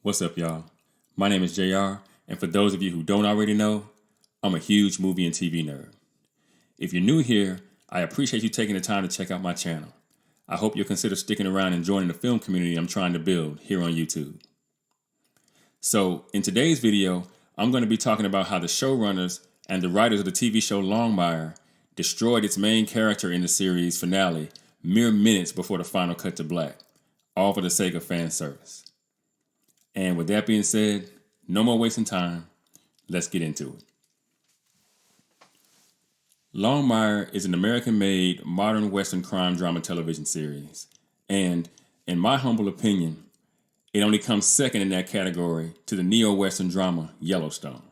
What's up, y'all? My name is JR, and for those of you who don't already know, I'm a huge movie and TV nerd. If you're new here, I appreciate you taking the time to check out my channel. I hope you'll consider sticking around and joining the film community I'm trying to build here on YouTube. So, in today's video, I'm going to be talking about how the showrunners and the writers of the TV show Longmire destroyed its main character in the series finale mere minutes before the final cut to black, all for the sake of fan service. And with that being said, no more wasting time. Let's get into it. Longmire is an American-made modern Western crime drama television series. And, in my humble opinion, it only comes second in that category to the neo-Western drama Yellowstone.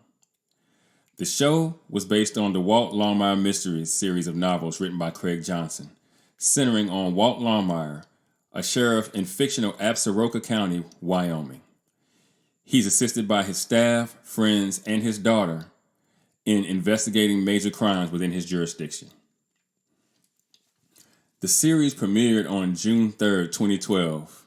The show was based on the Walt Longmire Mysteries series of novels written by Craig Johnson, centering on Walt Longmire, a sheriff in fictional Absaroka County, Wyoming. He's assisted by his staff, friends, and his daughter in investigating major crimes within his jurisdiction. The series premiered on June 3rd, 2012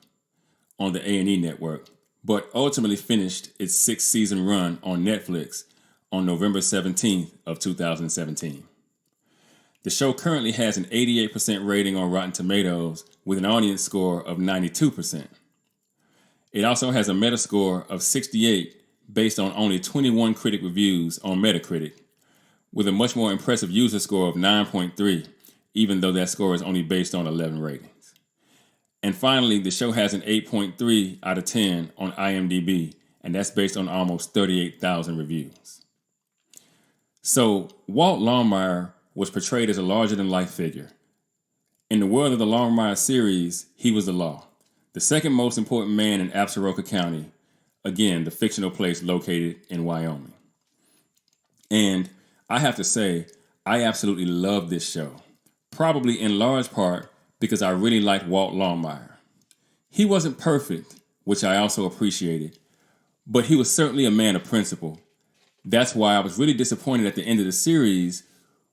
on the A&E network, but ultimately finished its sixth-season run on Netflix on November 17th of 2017. The show currently has an 88% rating on Rotten Tomatoes with an audience score of 92%. It also has a Metascore of 68 based on only 21 critic reviews on Metacritic, with a much more impressive user score of 9.3, even though that score is only based on 11 ratings. And finally, the show has an 8.3 out of 10 on IMDb, and that's based on almost 38,000 reviews. So, Walt Longmire was portrayed as a larger-than-life figure. In the world of the Longmire series, he was the law, the second most important man in Absaroka County, again, the fictional place located in Wyoming. And I have to say, I absolutely love this show, probably in large part because I really liked Walt Longmire. He wasn't perfect, which I also appreciated, but he was certainly a man of principle. That's why I was really disappointed at the end of the series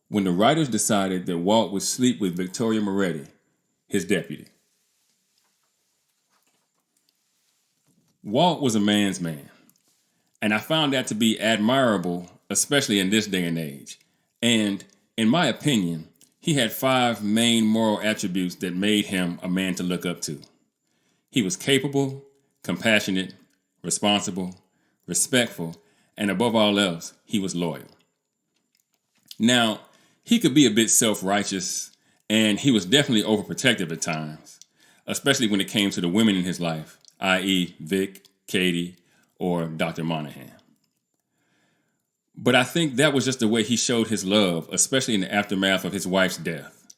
when the writers decided that Walt would sleep with Victoria Moretti, his deputy. Walt was a man's man, and I found that to be admirable, especially in this day and age. And, in my opinion, he had 5 main moral attributes that made him a man to look up to. He was capable, compassionate, responsible, respectful, and above all else, he was loyal. Now, he could be a bit self-righteous, and he was definitely overprotective at times, especially when it came to the women in his life, i.e. Vic, Katie, or Dr. Monahan. But I think that was just the way he showed his love, especially in the aftermath of his wife's death.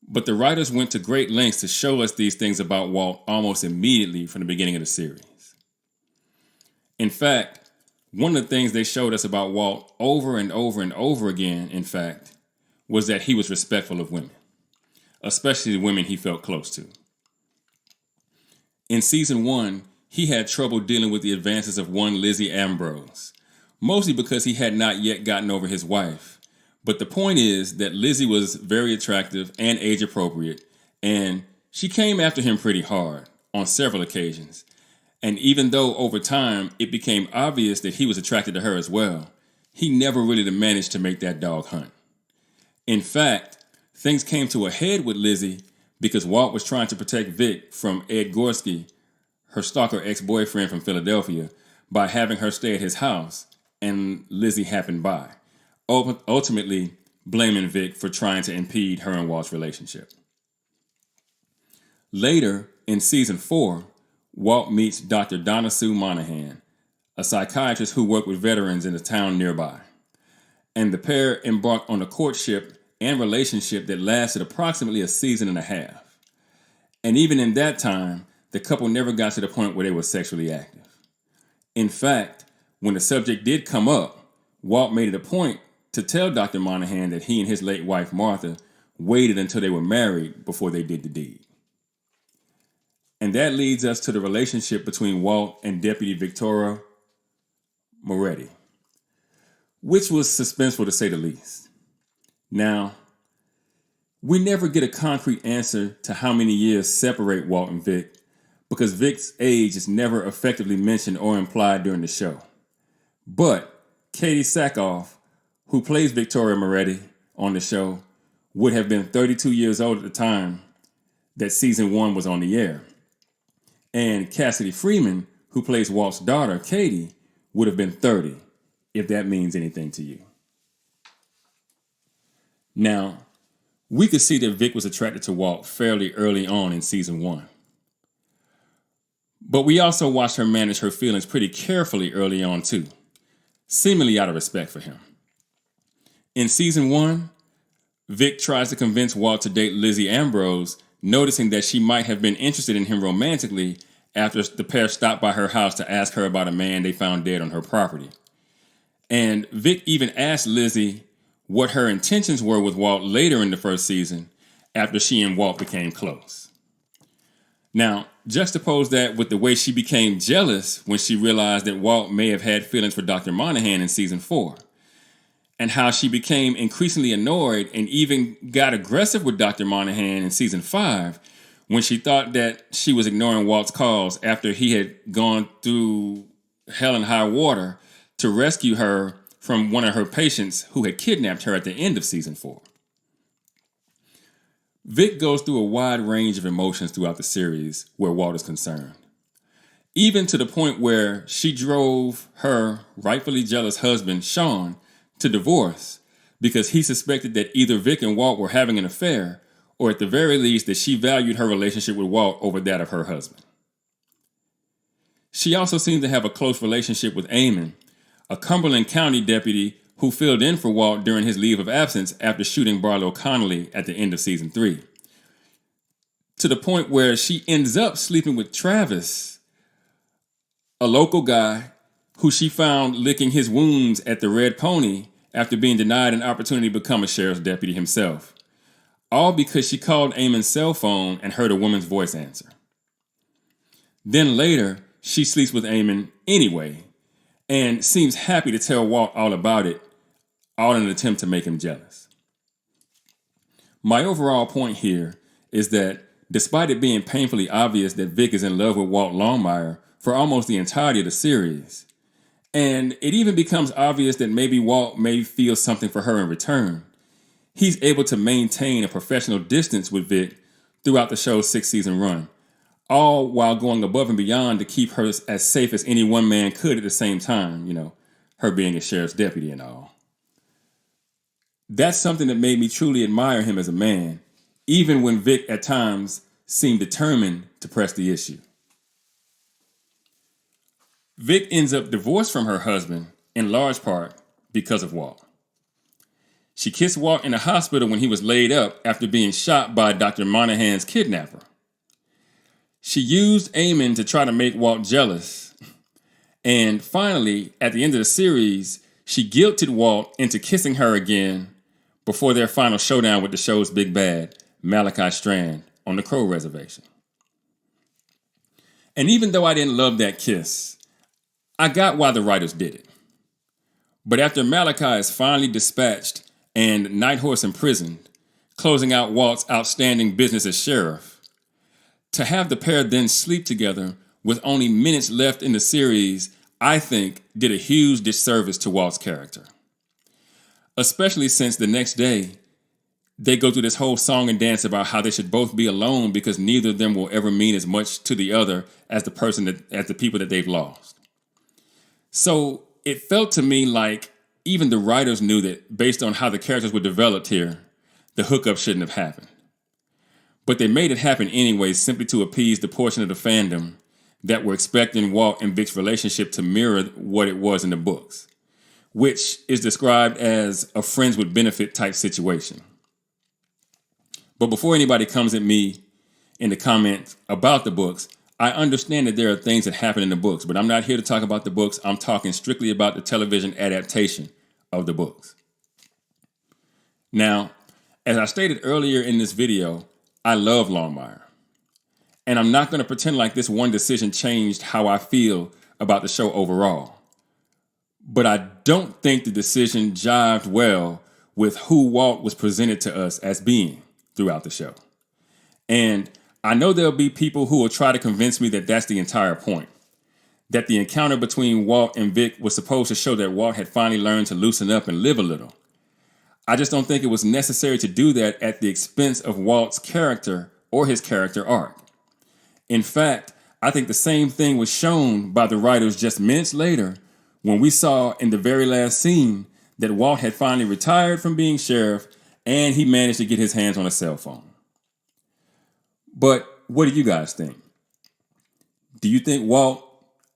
But the writers went to great lengths to show us these things about Walt almost immediately from the beginning of the series. In fact, one of the things they showed us about Walt over and over and over again, in fact, was that he was respectful of women, especially the women he felt close to. In season 1, he had trouble dealing with the advances of one Lizzie Ambrose, mostly because he had not yet gotten over his wife. But the point is that Lizzie was very attractive and age appropriate, and she came after him pretty hard on several occasions. And even though over time it became obvious that he was attracted to her as well, he never really managed to make that dog hunt. In fact, things came to a head with Lizzie because Walt was trying to protect Vic from Ed Gorski, her stalker ex-boyfriend from Philadelphia, by having her stay at his house, and Lizzie happened by, ultimately blaming Vic for trying to impede her and Walt's relationship. Later, in season 4, Walt meets Dr. Donna Sue Monahan, a psychiatrist who worked with veterans in a town nearby, and the pair embarked on a courtship and relationship that lasted approximately a season and a half. And even in that time, the couple never got to the point where they were sexually active. In fact, when the subject did come up, Walt made it a point to tell Dr. Monahan that he and his late wife, Martha, waited until they were married before they did the deed. And that leads us to the relationship between Walt and Deputy Victoria Moretti, which was suspenseful to say the least. Now, we never get a concrete answer to how many years separate Walt and Vic, because Vic's age is never effectively mentioned or implied during the show. But Katie Sackhoff, who plays Victoria Moretti on the show, would have been 32 years old at the time that season 1 was on the air. And Cassidy Freeman, who plays Walt's daughter, Katie, would have been 30, if that means anything to you. Now, we could see that Vic was attracted to Walt fairly early on in season 1. But we also watched her manage her feelings pretty carefully early on too, seemingly out of respect for him. In season 1, Vic tries to convince Walt to date Lizzie Ambrose, noticing that she might have been interested in him romantically after the pair stopped by her house to ask her about a man they found dead on her property. And Vic even asked Lizzie what her intentions were with Walt later in the first season after she and Walt became close. Now, juxtapose that with the way she became jealous when she realized that Walt may have had feelings for Dr. Monahan in season 4, and how she became increasingly annoyed and even got aggressive with Dr. Monahan in season 5 when she thought that she was ignoring Walt's calls after he had gone through hell and high water to rescue her from one of her patients who had kidnapped her at the end of season 4. Vic goes through a wide range of emotions throughout the series where Walt is concerned, even to the point where she drove her rightfully jealous husband, Sean, to divorce because he suspected that either Vic and Walt were having an affair, or at the very least that she valued her relationship with Walt over that of her husband. She also seemed to have a close relationship with Eamon, a Cumberland County deputy who filled in for Walt during his leave of absence after shooting Barlow Connolly at the end of season 3. To the point where she ends up sleeping with Travis, a local guy who she found licking his wounds at the Red Pony after being denied an opportunity to become a sheriff's deputy himself. All because she called Eamon's cell phone and heard a woman's voice answer. Then later, she sleeps with Eamon anyway, and seems happy to tell Walt all about it, all in an attempt to make him jealous. My overall point here is that despite it being painfully obvious that Vic is in love with Walt Longmire for almost the entirety of the series, and it even becomes obvious that maybe Walt may feel something for her in return, he's able to maintain a professional distance with Vic throughout the show's 6-season run, all while going above and beyond to keep her as safe as any one man could at the same time, her being a sheriff's deputy and all. That's something that made me truly admire him as a man, even when Vic at times seemed determined to press the issue. Vic ends up divorced from her husband, in large part because of Walt. She kissed Walt in the hospital when he was laid up after being shot by Dr. Monahan's kidnapper. She used Eamon to try to make Walt jealous. And finally, at the end of the series, she guilted Walt into kissing her again before their final showdown with the show's big bad, Malachi Strand, on the Crow Reservation. And even though I didn't love that kiss, I got why the writers did it. But after Malachi is finally dispatched and Nighthorse imprisoned, closing out Walt's outstanding business as sheriff, to have the pair then sleep together with only minutes left in the series, I think, did a huge disservice to Walt's character. Especially since the next day, they go through this whole song and dance about how they should both be alone because neither of them will ever mean as much to the other as the people that they've lost. So it felt to me like even the writers knew that based on how the characters were developed here, the hookup shouldn't have happened. But they made it happen anyway, simply to appease the portion of the fandom that were expecting Walt and Vic's relationship to mirror what it was in the books, which is described as a friends with benefit type situation. But before anybody comes at me in the comments about the books, I understand that there are things that happen in the books, but I'm not here to talk about the books. I'm talking strictly about the television adaptation of the books. Now, as I stated earlier in this video, I love Longmire. And I'm not going to pretend like this one decision changed how I feel about the show overall. But I don't think the decision jived well with who Walt was presented to us as being throughout the show. And I know there'll be people who will try to convince me that that's the entire point. That the encounter between Walt and Vic was supposed to show that Walt had finally learned to loosen up and live a little. I just don't think it was necessary to do that at the expense of Walt's character or his character arc. In fact, I think the same thing was shown by the writers just minutes later when we saw in the very last scene that Walt had finally retired from being sheriff and he managed to get his hands on a cell phone. But what do you guys think? Do you think Walt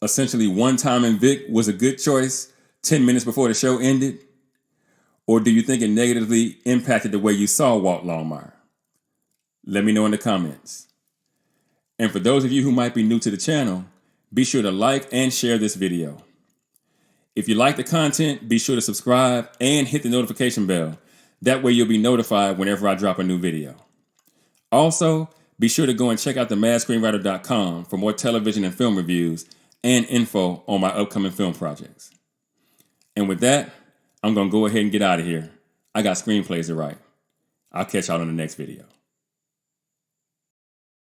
essentially one-timing Vic was a good choice 10 minutes before the show ended? Or do you think it negatively impacted the way you saw Walt Longmire? Let me know in the comments. And for those of you who might be new to the channel, be sure to like and share this video. If you like the content, be sure to subscribe and hit the notification bell. That way you'll be notified whenever I drop a new video. Also, be sure to go and check out themadScreenwriter.com for more television and film reviews and info on my upcoming film projects. And with that, I'm going to go ahead and get out of here. I got screenplays to write. I'll catch y'all in the next video.